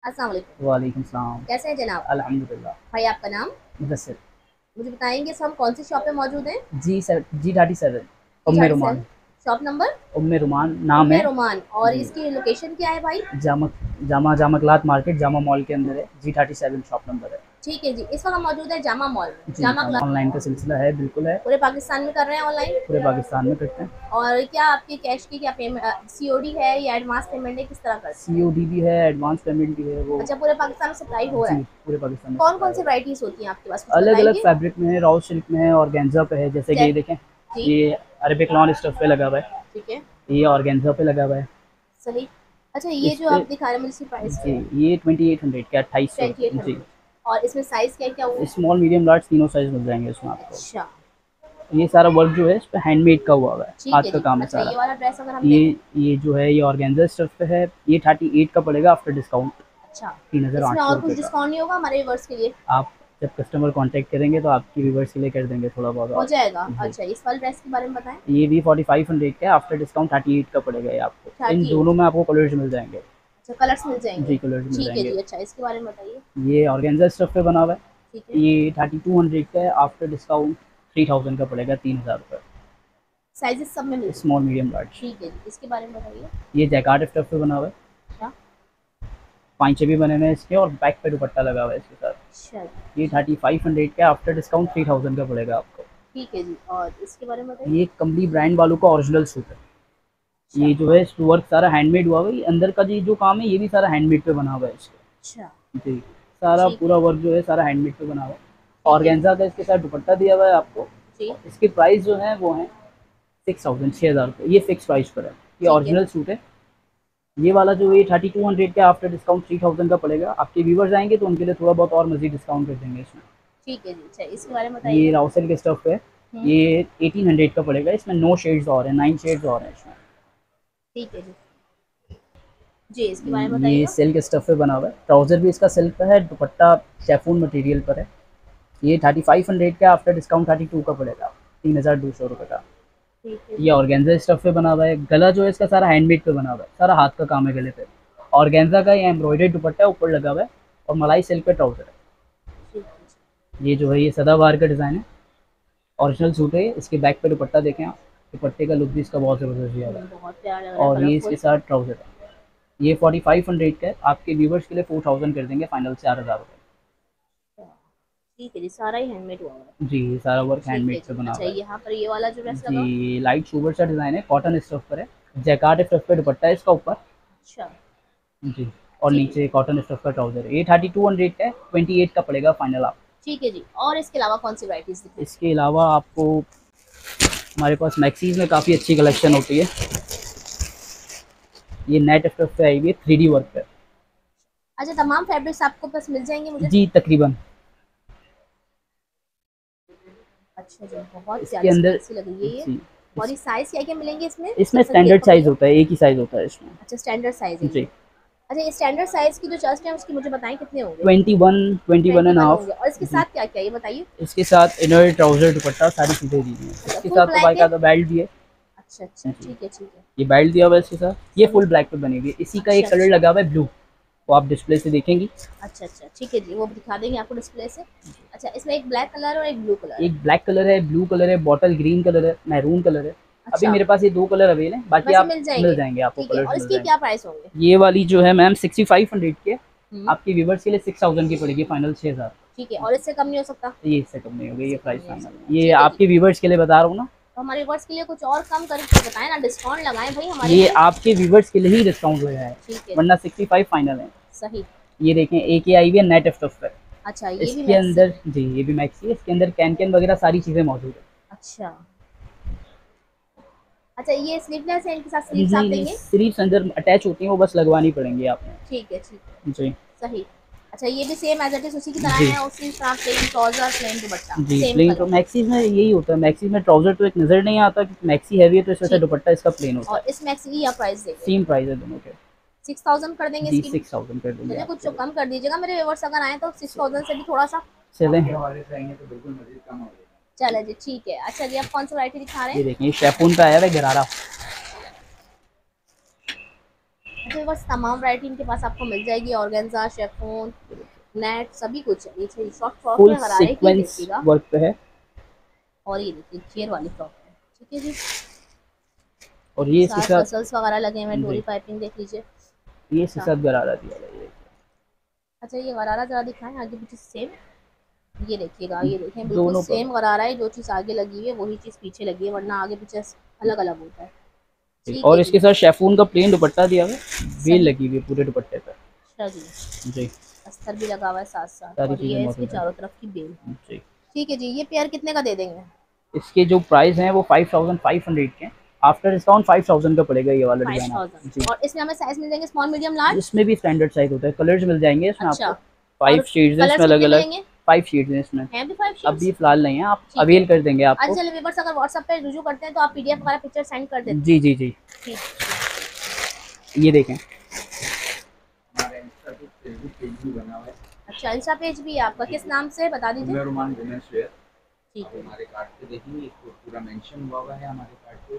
अस्सलाम वालेकुम। वालेकुम सलाम। कैसे हैं जनाब? अल्हम्दुलिल्लाह। भाई आपका नाम? मुदस्सिर। मुझे बताएँगे इस वक़्त हम कौन-सी शॉप पे मौजूद हैं? G37 जी उम्मे 37 रुमान। Shop number? उम्मे रुमान नाम उम्मे है। रोमान और जी। इसकी लोकेशन क्या है भाई? Jama Jama cloth market Jama mall के अंदर है। G37 शॉप नंबर है। ठीक है जी, इस वक़्त हम मौजूद हैं जामा मॉल में। जी, जामा क्लॉथ ऑनलाइन का सिलसिला है, बिल्कुल है। पूरे पाकिस्तान में कर रहे हैं ऑनलाइन? पूरे पाकिस्तान में करते हैं। और क्या आपकी कैश की क्या सीओडी है या एडवांस पेमेंट है, किस तरह करते हैं? सीओडी भी है, एडवांस पेमेंट भी है वो। अच्छा, पूरे पाकिस्तान में सप्लाई हो रहा जी, है। पूरे पाकिस्तान में कौन-कौन सप्लाई सी हो रहा वैराइटीज़ होती हैं आपके पास, कुछ है। अलग-अलग बताएँगे? फैब्रिक में है, रॉ सिल्क में है, ऑर्गेन्जा पे है, जैसे कि जै ये देखें, जी, ये अरेबिक लॉन स्टफ पे लगा हुआ है, ठीक है, ये ऑर्गेन्जा पे लगा हुआ है। सही। अच्छा, ये इस जो पे आप दिखा रहे हैं मुझे इसकी प्राइस जी, क्या है? ये 2800 का 2800 रुपये। जी, 2800 और इसमें साइज़ क्या-क्या होंगे? स्मॉल, मीडियम, लार्ज तीनों साइज़ मिल जाएँगे इसमें आपको। अच्छा, ये सारा वर्क जो है इस पे हैंडमेड का हुआ है, हाथ ठीक है का जी। काम है अच्छा, सारा। ये वाला ड्रेस अगर हम ये देखें? ये जो है ये ऑर्गेन्जा स्टफ पे है, ये 38 का पड़ेगा आफ्टर डिस्काउंट, अच्छा, इसमें 3800 और कुछ रुपये का। डिस्काउंट नहीं होगा हमारे व्यूअर्स के लिए? आप जब कस्टमर कॉन्टैक्ट करेंगे तो आपकी व्यूअर्स के लिए कर देंगे थोड़ा बहुत हो और। जाएगा? जी, अच्छा, इस वाले ड्रेस के बारे में बताएँ? ये भी 4500 का है, आफ्टर डिस्काउंट 38 का पड़ेगा ये आपको। इन 38 दोनों में आपको कलर्स मिल जाएँगे। अच्छा, कलर्स मिल जाएँगे। जी, कलर्स मिल ठीक है जाएँगे। जी, अच्छा इसके बारे में बताइए? ये ऑर्गेन्जा स्टफ पे बना हुआ है, ठीक है। ये 3200 का है, आफ्टर डिस्काउंट 3000 का पड़ेगा, 3000 रुपये। साइज़ेज़ सब में मिल स्मॉल, जाएँगे। Medium, large. ठीक है जी, इसके बारे में बताइए? ये जैकार्ड स्टफ पे बना हुआ है, अच्छा, पाँचे भी बने हुए हैं इसके और बैक पे दुपट्टा लगा हुआ है इसके अच्छा जी, साथ। ये ठीक है। 3500 का आफ्टर डिस्काउंट 3000 का पड़ेगा आपको। ठीक है जी और इसके बारे में बताइए? ये कंपनी ब्रांड वालों का ओरिजिनल सूट है। अच्छा, ये जो है वर्क सारा हैंडमेड हुआ हुआ है, ये अंदर का जो काम है ये भी सारा हैंडमेड पे बना हुआ है इसके। अच्छा, जी, सारा ठीक है, पूरा वर्क जो है सारा हैंडमेड पे बना हुआ है। ठीक है जी। ऑर्गेन्जा का इसके साथ दुपट्टा दिया हुआ है आपको। जी, और इसकी प्राइस जो है वो है 6000, 6000 रुपये, ये फिक्स प्राइस पर है। ये ठीक है, ओरिजिनल सूट है। ये वाला जो है 3200 का आफ्टर डिस्काउंट 3000 का पड़ेगा। आपके व्यूवर्स आएंगे तो उनके लिए थोड़ा बहुत और मजीद डिस्काउंट कर देंगे इसमें। ठीक है जी। अच्छा, इसके बारे में ये बताइएगा? राउसल के स्टफ है, हुँ, ये 1800 का पड़ेगा। इसमें 9 शेड्स और हैं, 9 शेड्स और हैं इसमें। ठीक है जी। जी, इसके बारे में ये बताइएगा? सिल्क स्टफ पे बना हुआ है, ट्राउज़र भी इसका सिल्क का है, दुपट्टा शेफून मटेरियल पर है। ये 3500 का आफ्टर डिस्काउंट 32 का पड़ेगा, 3200 रुपये का। ठीक है ये जी। ऑर्गेन्जा स्टफ पे बना हुआ है, गला जो है इसका सारा हैंडमेड पे बना हुआ है, सारा हाथ का काम है गले पे। ऑर्गेन्जा का ये एम्ब्रॉयडर्ड दुपट्टा ऊपर लगा हुआ है और मलाई सिल्क पे ट्राउज़र है। ठीक है जी। ये जो है ये सदाबहार का डिज़ाइन है, ओरिजिनल सूट है। इसके बैक पे दुपट्टा देखें आप, दुपट्टे का लुक भी इसका बहुत ज़बरदस्त दिया हुआ है। बहुत प्यारा लग रहा है, और ये इसके कलरफुल। साथ ट्राउज़र है। ये 4500 का है, आपके व्यूवर्स के लिए 4000 कर देंगे फाइनल, 4000 रुपये। ठीक है जी, सारा ही हैंडमेड हुआ हुआ है। जी, ये सारा वर्क ठीक है हैंडमेड पे जी। बना अच्छा, हुआ है। यहाँ पर ये वाला जो ड्रेस लगा हुआ है? जी, लाइट सोबर सा डिज़ाइन है, कॉटन स्टफ पर है, जैकार्ड स्टफ पे दुपट्टा है इसका ऊपर। अच्छा, जी, और ठीक है। नीचे कॉटन स्टफ का ट्राउज़र है। ये 3200 का है, 28 का पड़ेगा फाइनल आप। ठीक है जी और इसके अलावा कौन-सी वैराइटीज़ दिखाएँ? इसके अलावा आपको हमारे पास मैक्सीज़ में काफ़ी अच्छी ठीक कलेक्शन है। होती है। ये नेट स्टफ पे आई हुई है, 3D वर्क पे। अच्छा, तमाम फैब्रिक्स आपको पास मिल जाएँगे मुझे? जी, तकरीबन। अच्छा जी, बहुत इसके प्यारी अंदर स्पेक्सी लग रही है ये। जी, और इस ये साइज़ क्या-क्या मिलेंगे इसमें? इसमें जैसा कि एक स्टैंडर्ड कपड़े साइज़ का? होता है, एक ही साइज़ होता है इसमें। अच्छा, स्टैंडर्ड साइज़ है ये। जी, अच्छा, ये स्टैंडर्ड साइज़ की जो चेस्ट है उसकी मुझे बताएँ कितने होंगे? 21, 21 एंड 21 हाफ। होंगे और इसके जी, साथ क्या-क्या है ये बताइए? इसके साथ इनर, ट्राउज़र, दुपट्टा सारी चीज़ें दी हुई हैं। अच्छा, इसके फुल साथ तो ब्लैक है? बाकायदा बेल्ट भी है। अच्छा, अच्छा, जी, ठीक है, ठीक है। ये बेल्ट दिया हुआ है इसके साथ। ये सही। फुल ब्लैक पे बनी हुई है। इसी का अच्छा, एक कलर अच्छा। लगा हुआ है ब्लू, वो आप डिस्प्ले से देखेंगी। अच्छा, अच्छा, ठीक है जी, वो दिखा देंगे आपको डिस्प्ले से। अच्छा, इसमें एक ब्लैक कलर और एक ब्लू कलर है। एक ब्लैक कलर है, ब्लू कलर है, बॉटल ग्रीन कलर है, मैरून कलर है। अभी अच्छा, मेरे पास ये 2 कलर अवेल हैं, बाकी वैसे आप मिल मिल जाएँगे? जाएँगे, आपको ठीक है कलर्स और मिल इसके जाएँगे। क्या प्राइस होंगे? ये वाली जो है मैम 6500 की है, हुँ, आपके व्यूवर्स के लिए 6000 की पड़ेगी फाइनल, 6000। ठीक है और इससे कम नहीं हो सकता? ये इससे कम नहीं होगी, ये इससे कम प्राइस नहीं हो फाइनल सकता। है। ये ठीक है जी, आपके व्यूवर्स के लिए बता रहा हूँ ना, तो हमारे व्यूअर्स के लिए कुछ और कम करके बताएँ ना, डिस्काउंट लगाएँ भई हमारे ये लिए। आपके व्यूवर्स के लिए ही डिस्काउंट लगा है, ठीक है जी, वरना 65 फाइनल है। सही। ये देखें, एक ये आई हुई है नेट स्टफ पे। अच्छा, ये भी इसके मैक्सी अंदर जी, ये भी मैक्सी है, इसके अंदर कैन-कैन वगैरह सारी चीज़ें मौजूद है। अच्छा। अच्छा, ये स्लीवलेस है, इनके साथ स्लीव्स आप नहीं, नहीं, देंगे? स्लीव्स अंदर अटैच होती हैं, वो बस लगवानी पड़ेंगी आपने। ठीक है, ठीक है। जी, सही। अच्छा, ये भी सेम एज़ इट इज़ उसी की तरह जी, है, उसी तरह प्लेन ट्राउज़र, प्लेन दुपट्टा, जी, सेम प्लेन तो कलर मैक्सीज़ में यही होता है, मैक्सीज़ में ट्राउज़र तो एक नज़र नहीं आता कि मैक्सी हैवी है तो इस वजह से ठीक है। दुपट्टा इसका प्लेन होता और है। इस मैक्सी की क्या प्राइस देंगे? सेम प्राइस है दोनों के। 6000 कर देंगे जी, इसकी भी? 6000 कर देंगे चलिए कुछ आपके तो लिए। कम कर दीजिएगा, मेरे व्यूअर्स अगर आएँ तो 6000 से भी थोड़ा-सा। चलें, चलिए जी, ठीक है। अच्छा जी, आप कौन-सी वैरायटी दिखा रहे ये हैं? देखें, ये शेफ़ून पे आया हुआ है गरारा। अच्छा, बस तमाम वैरायटी इनके पास आपको मिल जाएगी, ऑर्गेन्जा, शिफॉन, नेट, सभी कुछ है। ये शॉर्ट फ्रॉक फुल है, गरारे की सीक्वेंस देखिएगा। वर्क पे है। और ये देखिए चेयर वाली फ्रॉक है, ठीक है जी। और ये इसके साथ साथ रसल्स वगैरह लगे हुए हैं, डोरी जी, पाइपिंग देख लीजिए। ये इसके अच्छा साथ गरारा दिया हुआ है। अच्छा, ये गरारा जरा दिखाएं आगे पीछे सेम। ये देखिएगा, ये ये देखें बिल्कुल दोनों पर सेम गरारा है, जो चीज़ आगे लगी हुई है वही चीज़ पीछे लगी है, वरना आगे पीछे अलग अलग होता है। ठीक है और जी। इसके साथ शेफून का प्लेन दुपट्टा दिया हुआ है, बेल सही। लगी हुई है पूरे दुपट्टे पर। अच्छा जी। जी, अस्तर भी लगा हुआ है साथ साथ, सारी और ये चीज़ें है इसकी मौजूद हैं। चारों तरफ की बेल। जी, ठीक है जी। ये पेयर कितने का दे देंगे? इसके जो प्राइस हैं वो 5500 के हैं। आफ्टर डिस्काउंट 5000 का पड़ेगा ये वाला डिज़ाइन आपको। 5000। जी, और इसमें हमें साइज मिल जाएंगे स्मॉल, मीडियम, लार्ज। इसमें भी स्टैंडर्ड साइज होता है, कलर्स मिल जाएंगे इसमें अच्छा। आपको। और 5 शेड्स हैं कलर्स इसमें अलग कितने अलग। मिलेंगे? 5 शेड्स हैं इसमें। हैं भी 5 अभी शेड्स? फ़िलहाल नहीं है, आप ठीक है। अवेल कर देंगे अच्छा आपको। चलिए व्यूअर्स, अगर व्हाट्सएप पे रिव्यू करते हैं तो आप पीडीएफ वगैरह पिक्चर सेंड कर देते हैं। जी, जी, जी। ठीक। ये देखें। हमारा इंस्टा पे फेसबुक पेज भी बना हुआ है। अच्छा, इंस्टा पेज भी है आपका, किस नाम से बता दीजिए। उमर रोमान वुमेन्स वेयर। ठीक आप है। हमारे कार्ड पे देखेंगे, इसको पूरा मेंशन हुआ है हमारे कार्ड पे।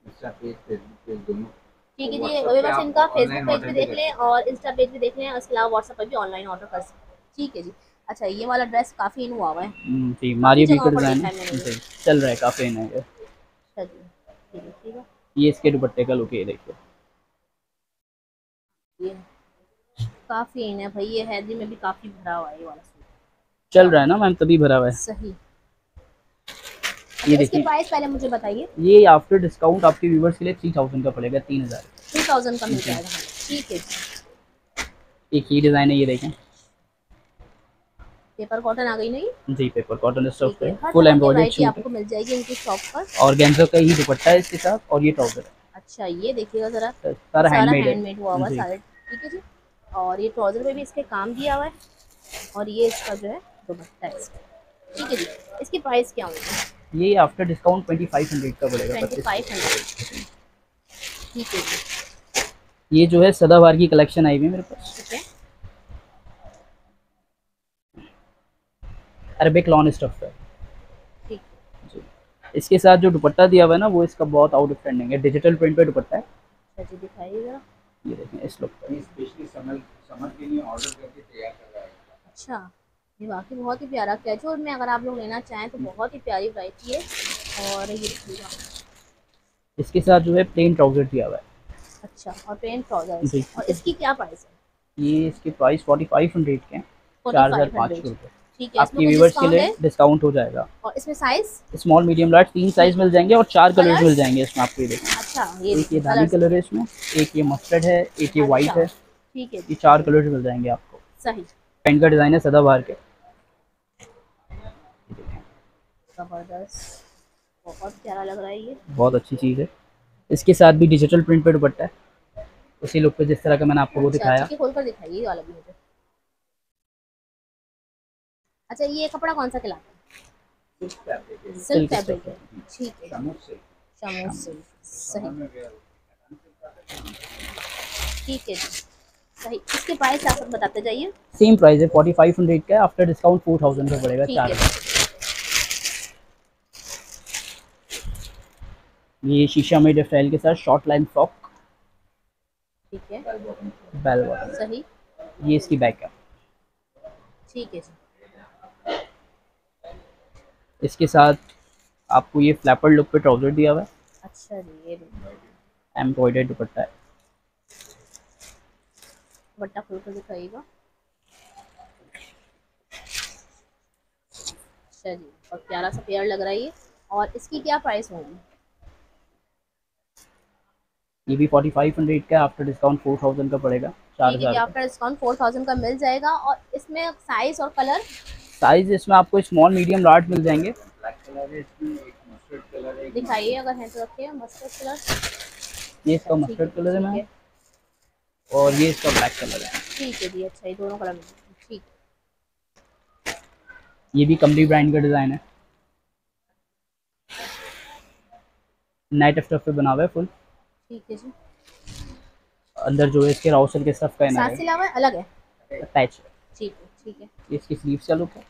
इंस्टा पेज, फेसबुक पेज दोनों। ठीक है तो जी, व्हाट्सएप पे व्यूअर्स आप इनका फेसबुक ऑनलाइन पेज भी ऑर्डर भी देख कर लें सकते हैं। और इंस्टा पेज भी देख लें, उसके अलावा व्हाट्सएप पर भी ऑनलाइन ऑर्डर कर सकते हैं। ठीक है जी। अच्छा, ये वाला ड्रेस काफ़ी इन हुआ हुआ है, जी, काफ़ी मारिया जगहों बीकर पर डिज़ाइन देखा है मैंने ये। जी चल रहा है, काफ़ी है ये। अच्छा जी, ये देखिएगा। ये इसके दुपट्टे का लुक है, ये देखिए। ये काफ़ी इन है भाई, ये हैदरी में भी काफ़ी भरा हुआ है ये वाला सूट। चल रहा है ना मैम, तभी भरा हुआ है। सही। ये अच्छा, इसके देखिए, प्राइस पहले मुझे बताइए। ये आफ्टर डिस्काउंट आपके व्यूवर्स के लिए 3000 का पड़ेगा, 3000। 3000 का मिल जी, जाएगा हमें। ठीक है जी। एक ही डिज़ाइन है, ये देखें। पेपर कॉटन आ गई नहीं। जी, पेपर कॉटन स्टफ ठीक पे है, हर फुल तरह की एम्ब्रॉयडर्ड वैरायटी सूट है। आपको मिल जाएगी इनकी शॉप पर। और गेंजो का ही दुपट्टा है इसके साथ, और ये ट्राउजर है। अच्छा, ये देखिएगा ज़रा, तो ये सारा सारा हैंडमेड है। हैंडमेड हुआ हुआ है जी, सारे। ठीक है जी। और ये ट्राउज़र पे भी इसके काम दिया हुआ है, और ये इसका जो है दुपट्टा है इसका। ठीक है जी। इसकी प्राइस क्या होगी? ये आफ्टर डिस्काउंट 2500 का पड़ेगा, 2500। 2500। ठीक है जी। ये जो है सदाबहार की कलेक्शन आई हुई है मेरे पास, ठीक है। अरबिक लॉन स्टफ है। ठीक। जी, इसके साथ जो दुपट्टा दिया हुआ है ना, वो इसका बहुत आउटस्टैंडिंग है, डिजिटल प्रिंट पे दुपट्टा है। अच्छा जी, दिखाइए ज़रा। ये देखें इस लुक पे। ये स्पेशली समर के लिए ऑर्डर करके तैयार कर रहा है। अच्छा, ये वाकई बहुत ही प्यारा कैजुअल में अगर आप लोग लेना चाहें तो बहुत ही प्यारी वैरायटी है। और ये देखिएगा। इसके साथ जो है प्लेन ट्राउजर दिया हुआ है। अच्छा, और पेन ट्राउजर जी, इसमें, और इसकी क्या प्राइस है? ये इसके प्राइस 4500 के हैं, 4500 4500। रुपये। ठीक है, इसमें आपकी कुछ व्यूवर्स के डिस्काउंट लिए है? डिस्काउंट हो जाएगा। और इसमें size? Small medium large 3 size मिल जाएंगे, और 4 कलर्स मिल कलर्स? जाएंगे इसमें आपको। ये देखिए, अच्छा, ये एक ये देखिए धानी कलर्स कलर भी है है। इसमें, एक ये मस्टर्ड है, एक ये वाइट अच्छा, है। ठीक है ये जी। 4 कलर्स मिल जाएंगे आपको। सही। पेंट का डिज़ाइन है सदाबहार के। ज़बरदस्त, बहुत प्यारा लग रहा है ये। बहुत अच्छी चीज़ है। इसके साथ भी डिजिटल प्रिंट पे दुपट्टा है, उसी लुक पे जिस तरह का मैंने आपको वो अच्छा, दिखाया। ठीक है, खोल कर दिखाइए ये वाला भी मुझे। अच्छा, ये कपड़ा कौन सा कहलाता है? सिल्क फैब्रिक है। सिल्क सिल्क फैब्रिक स्टफ है। है। ठीक है। शामुक सिल्क। शमूस सिल्क। सही। समर में वेयर ठीक है जी। सही। इसके प्राइस आप बताते जाइए। सेम प्राइस है, 4500 का है, आफ्टर डिस्काउंट 4000 का पड़ेगा, ठीक 4 है। ये शीशा मेड स्टाइल के साथ शॉर्ट लाइन फ्रॉक, ठीक है। Bell bottom. Bell bottom. सही। ये इसकी बैक है। ठीक है जी। इसके साथ आपको ये फ्लैपर लुक पे ट्राउजर दिया हुआ है, अच्छा जी, ये देखिए एम्ब्रॉयडर्ड दुपट्टा है। बट्टा खोल कर दिखाइएगा। अच्छा जी, और प्यारा सा पेयर लग रहा है ये। और इसकी क्या प्राइस होगी? ये भी 4500 का है, आफ्टर डिस्काउंट 4000 का पड़ेगा, ठीक है जी, 4000 का। आफ्टर डिस्काउंट 4000 का मिल जाएगा। और इसमें साइज और कलर? साइज इसमें आपको स्मॉल मीडियम लार्ज मिल जाएंगे। ब्लैक कलर है इसमें, एक मस्टर्ड कलर है, एक दिखाइए अगर है तो रखिए। Mustard colour. ये अच्छा, इसका ठीक है मस्टर्ड कलर है ठीक मैम, है। और ये इसका ब्लैक कलर है। ठीक है जी। अच्छा, ये दोनों कलर मिल। ठीक। ये भी कंपनी ब्रांड का डिज़ाइन है, नाइट स्टफ पे बना हुआ है फुल। ठीक है जी। अंदर जो है इसके राउसल के स्टफ का इनर साथ है, सिला हुआ है, अलग है? अटैच है। ठीक है ठीक है। ये इसकी स्लीव्स का लुक है।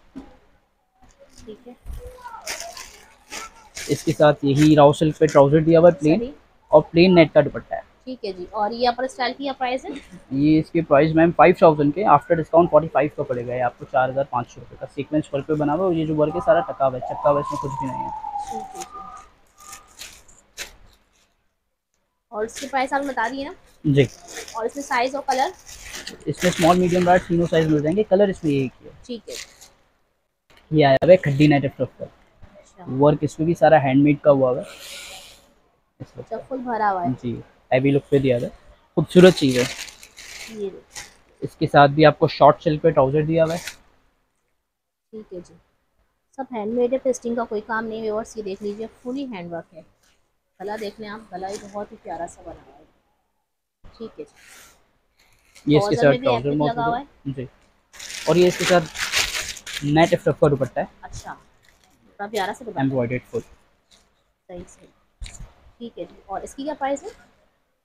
ठीक है। इसके साथ यही राउसल पे ट्राउजर दिया हुआ है प्लेन, सही। और प्लेन नेट का दुपट्टा है। ठीक है जी। और ये अपर स्टाइल की क्या प्राइस है? ये इसकी प्राइस मैम 5000 के, आफ्टर डिस्काउंट 45 का पड़ेगा। ये आपको 4500 रुपये का सीक्वेंस वर्क पे बना हुआ है, और ये जो वर्क है सारा टका हुआ है, चक्का हुआ है, इसमें कुछ भी नहीं है। ठीक है जी। और इसकी प्राइस आपने बता दी है ना? जी। और इसमें साइज और कलर? इसमें स्मॉल मीडियम लार्ज तीनों साइज मिल जाएंगे, कलर इसमें एक ही है। ठीक है। ये आया हुआ है खड्डी नेट का अच्छा वर्क, इसमें भी सारा हैंडमेड का हुआ है इस वक्त। अच्छा, फुल भरा हुआ है। जी, हैवी लुक पे दिया हुआ है, खूबसूरत चीज़ है। ये देखिए। इसके साथ भी आपको शॉर्ट सिल्क पे ट्राउजर दिया हुआ है। ठीक है जी। सब हैंडमेड है, पेस्टिंग का कोई काम नहीं है। व्यूअर्स ये देख लीजिए, फुली हैंड वर्क है। गला देख लें आप, गला भी बहुत ही प्यारा सा बना हुआ है। ठीक है जी। ये इसके ट्राउजर साथ में भी ट्राउजर एप्लिक लगा मौजूद हुआ है। है जी, और ये इसके साथ नेट स्टफ का दुपट्टा है, अच्छा, बड़ा प्यारा सा दुपट्टा है। Embroidered full. सही सही। ठीक है जी। और इसकी क्या प्राइस है?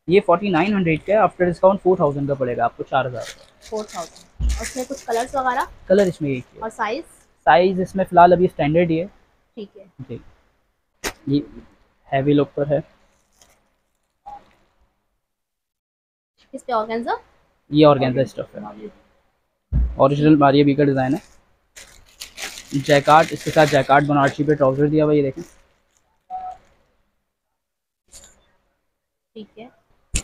ये 4900 का है, आफ्टर डिस्काउंट 4000 का पड़ेगा आपको, 4000 का। 4000। और इसमें कुछ कलर्स वगैरह? कलर इसमें एक ही है। और साइज? साइज इसमें फ़िलहाल अभी स्टैंडर्ड ही है। ठीक है। जी, ये हैवी लुक पर है। इस पे ऑर्गेन्जा? ये ऑर्गेन्जा स्टफ है, ओरिजिनल मारिया बी का डिज़ाइन है। जैकार्ड, इसके साथ जैकार्ड बनारसी पे ट्राउजर दिया हुआ है, ये देखें। ठीक है।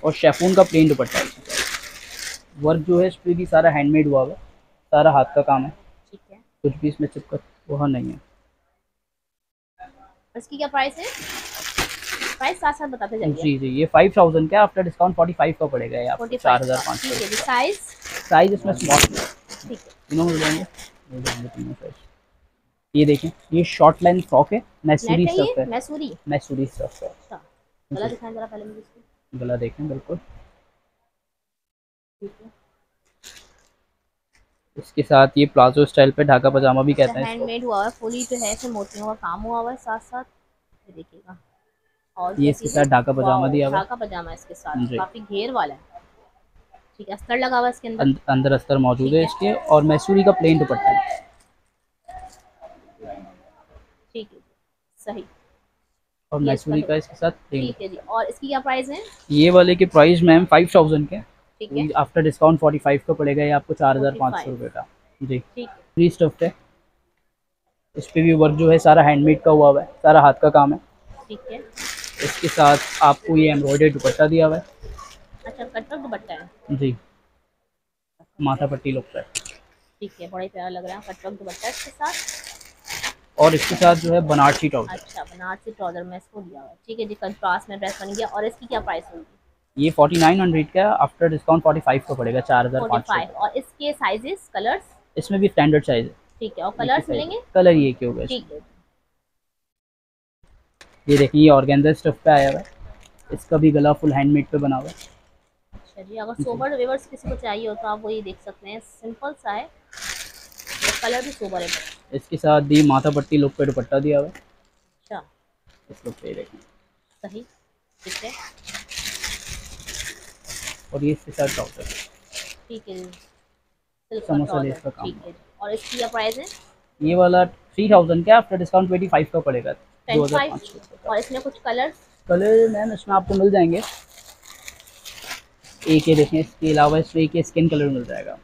और शेफून का प्लेन दुपट्टा है। वर्क जो है इस पर भी सारा हैंडमेड हुआ हुआ है, सारा हाथ का काम है, ठीक है। कुछ भी इसमें चिपका वहाँ नहीं है। और इसकी क्या प्राइस है? प्राइस साथ साथ बताते जाइए। जी जी, ये 5000 का, आफ्टर डिस्काउंट 45 का पड़ेगा। ये आपको 45 का। 4500। ठीक है जी। साइज? साइज इसमें स्मॉल ठीक है। तीनों मिल जाएंगे, तीनों साइज। ये देखें, ये शॉर्ट लाइन फ्रॉक है, मैसूरी नेट है स्टफ ये? है, मैसूरी? मैसूरी स्टफ है। अच्छा, गला दिखाएं जरा पहले मुझे इसको। गला देखें, बिल्कुल। ठीक है। इसके साथ ये प्लाजो स्टाइल पे ढाका पजामा भी कहते हैं इसको। हैंडमेड हुआ है, फुली जो है इसमें मोतियों का काम हुआ हुआ है साथ साथ। ये देखिएगा। और ये क्या इसके चीज़ है? साथ ढाका पजामा वाओ, दिया हुआ है। ढाका पजामा इसके साथ, जी। काफी घेर वाला है। ठीक है। अस्तर लगा हुआ है इसके अंदर। अंदर अस्तर मौजूद ठीक है है। इसके, और मैसूरी का प्लेन दुपट्टा है। ठीक है। सही। और ये इसका मैसूरी का है। इसके साथ प्लेन। ठीक है जी। और इसकी क्या प्राइस है? ये वाले की प्राइस मैम 5000 के, ठीक है। आफ्टर डिस्काउंट 45 का पड़ेगा। ये आपको 4500 45। रुपये का। जी, ठीक है। फ्री स्टफ है। इस पे भी वर्क जो है सारा हैंडमेड का हुआ है, सारा हाथ का काम है। ठीक है। इसके साथ आपको ये एम्ब्रॉयडर्ड दुपट्टा दिया हुआ है। अच्छा, कटवर्क दुपट्टा है। जी, माथा पट्टी लुक है। ठीक है, बड़ा ही प्यारा लग रहा है कटवर्क दुपट्टा इसके साथ। और इसके साथ जो है बनारसी ट्राउजर। अच्छा, बनारसी ट्राउजर में इसको दिया हुआ है। ठीक है जी। कंट्रास्ट में ड्रेस बन गया। और इसकी क्या प्राइस होगी? ये 4900 का, आफ्टर डिस्काउंट 45 का पड़ेगा, 4500। 45। और इसके साइजेस, कलर्स? इसमें भी स्टैंडर्ड साइज है। ठीक है। और कलर्स मिलेंगे? कलर ये क्या होगा। ठीक है। ये देखिए, ये ऑर्गेन्जा स्टफ पे आया हुआ है, इसका भी गला फुल हैंडमेड पे बना हुआ है। अच्छा जी। अगर सोबर वेवर्स किसी को चाहिए हो तो आप वो ये देख सकते हैं, सिंपल सा है और कलर भी सोबर है। इसके साथ भी माथा पट्टी लुक पे दुपट्टा दिया हुआ है। अच्छा, इस लुक पे ये देखें। सही। ठीक है। और ये इसके साथ ट्राउजर, ठीक है जी। सिल्क का समोसा लेस ट्राउजर। का काम। ठीक है जी। और इसकी क्या प्राइस है? ये वाला 3000 का, आफ्टर डिस्काउंट 25 का पड़ेगा, 25। 2500 और इसमें कुछ कलर्स? कलर मैम इसमें आपको मिल जाएंगे। एक ये देखें, इसके अलावा इसमें एक ये स्किन कलर मिल जाएगा।